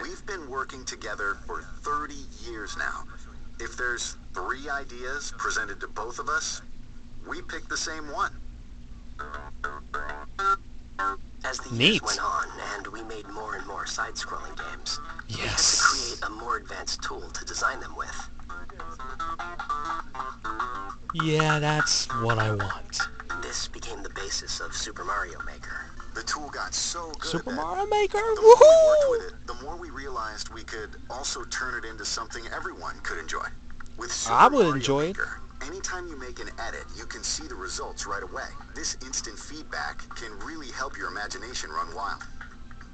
We've been working together for 30 years now. If there's 3 ideas presented to both of us, we pick the same one. As the Neat. years went on and we made more and more side-scrolling games, we had to Yes. create a more advanced tool to design them with. Yeah, that's what I want. This became the basis of Super Mario Maker. The tool got so good Super that Mario Maker? the more we worked Woohoo! with it, the more we realized we could also turn it into something everyone could enjoy. With Super I would Mario enjoy it. Maker, anytime you make an edit, you can see the results right away. This instant feedback can really help your imagination run wild.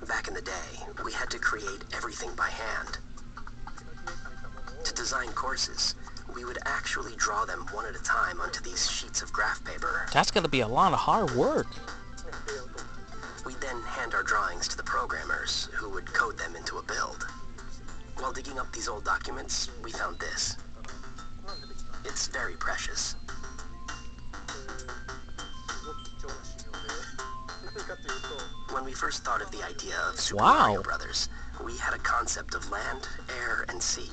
Back in the day, we had to create everything by hand. To design courses, we would actually draw them one at a time onto these sheets of graph paper. That's gonna be a lot of hard work. We'd then hand our drawings to the programmers, who would code them into a build. While digging up these old documents, we found this. It's very precious. When we first thought of the idea of Super Wow. Mario Brothers, we had a concept of land, air, and sea.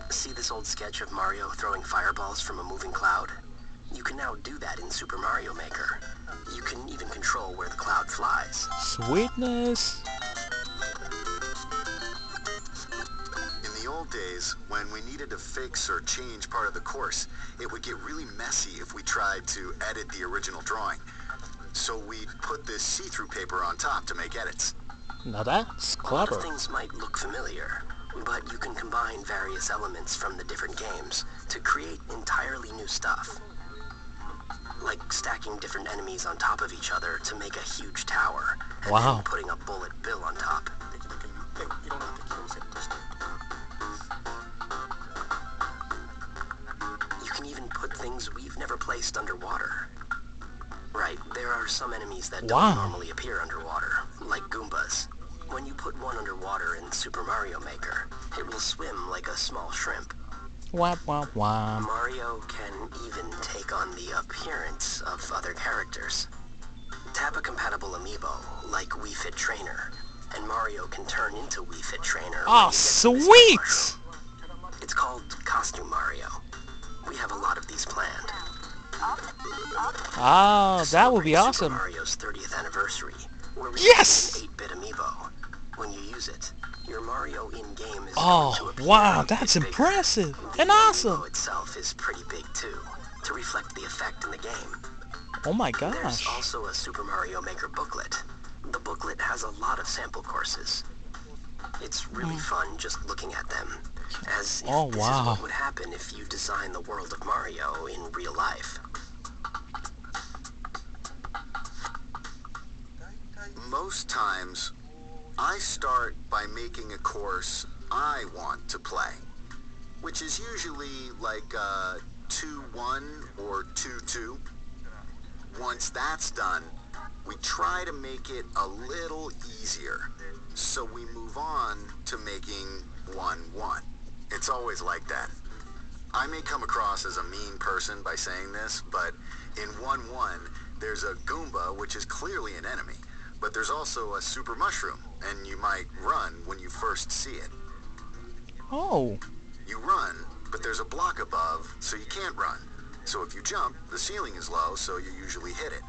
See this old sketch of Mario throwing fireballs from a moving cloud? You can now do that in Super Mario Maker. You can even control where the cloud flies. Sweetness. In the old days, when we needed to fix or change part of the course, it would get really messy if we tried to edit the original drawing. So we'd put this see-through paper on top to make edits. Now that's A lot clever. of things might look familiar, but you can combine various elements from the different games to create entirely new stuff. Like stacking different enemies on top of each other to make a huge tower, and Wow. then putting a Bullet Bill on top. You can even put things we've never placed underwater. Right, there are some enemies that don't Wow. normally appear underwater, like Goombas. When you put one underwater in Super Mario Maker, it will swim like a small shrimp. Wah, wah, wah. Mario can even take on the appearance of other characters. Tap a compatible amiibo, like Wii Fit Trainer, and Mario can turn into Wii Fit Trainer. when Oh, you get to this sweet! mushroom. It's called Costume Mario. We have a lot of these planned. Oh, To that would be celebrate awesome. Super Mario's 30th anniversary, we're Yes! releasing an 8-bit amiibo. When you use it, your Mario in-game is going to Oh, appear wow, a bit that's bigger. impressive The and awesome. amiibo itself is pretty big too, to reflect the effect in the game. Oh my There's gosh. also a Super Mario Maker booklet. The booklet has a lot of sample courses. It's really fun just looking at them, as if Oh, this is wow. what would happen if you design the world of Mario in real life. Most times, I start by making a course I want to play, which is usually like 2-1 or 2-2. Once that's done, we try to make it a little easier, so we move on to making 1-1. It's always like that. I may come across as a mean person by saying this, but in 1-1, there's a Goomba, which is clearly an enemy, but there's also a super mushroom, and you might run when you first see it. Oh, You run, but there's a block above, so you can't run. So if you jump, the ceiling is low, so you usually hit it.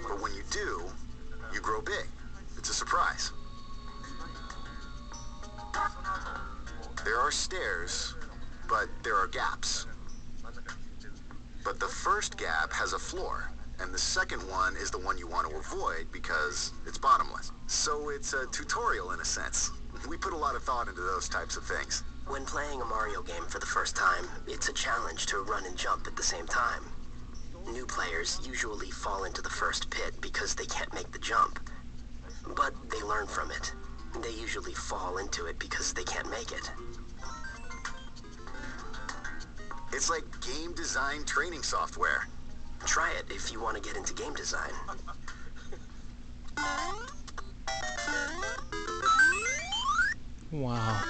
But when you do, you grow big. It's a surprise. There are stairs, but there are gaps. But the first gap has a floor, and the second one is the one you want to avoid because it's bottomless. So it's a tutorial in a sense. We put a lot of thought into those types of things. When playing a Mario game for the first time, it's a challenge to run and jump at the same time. New players usually fall into the first pit because they can't make the jump. But they learn from it. They usually fall into it because they can't make it. It's like game design training software. Try it if you want to get into game design. wow.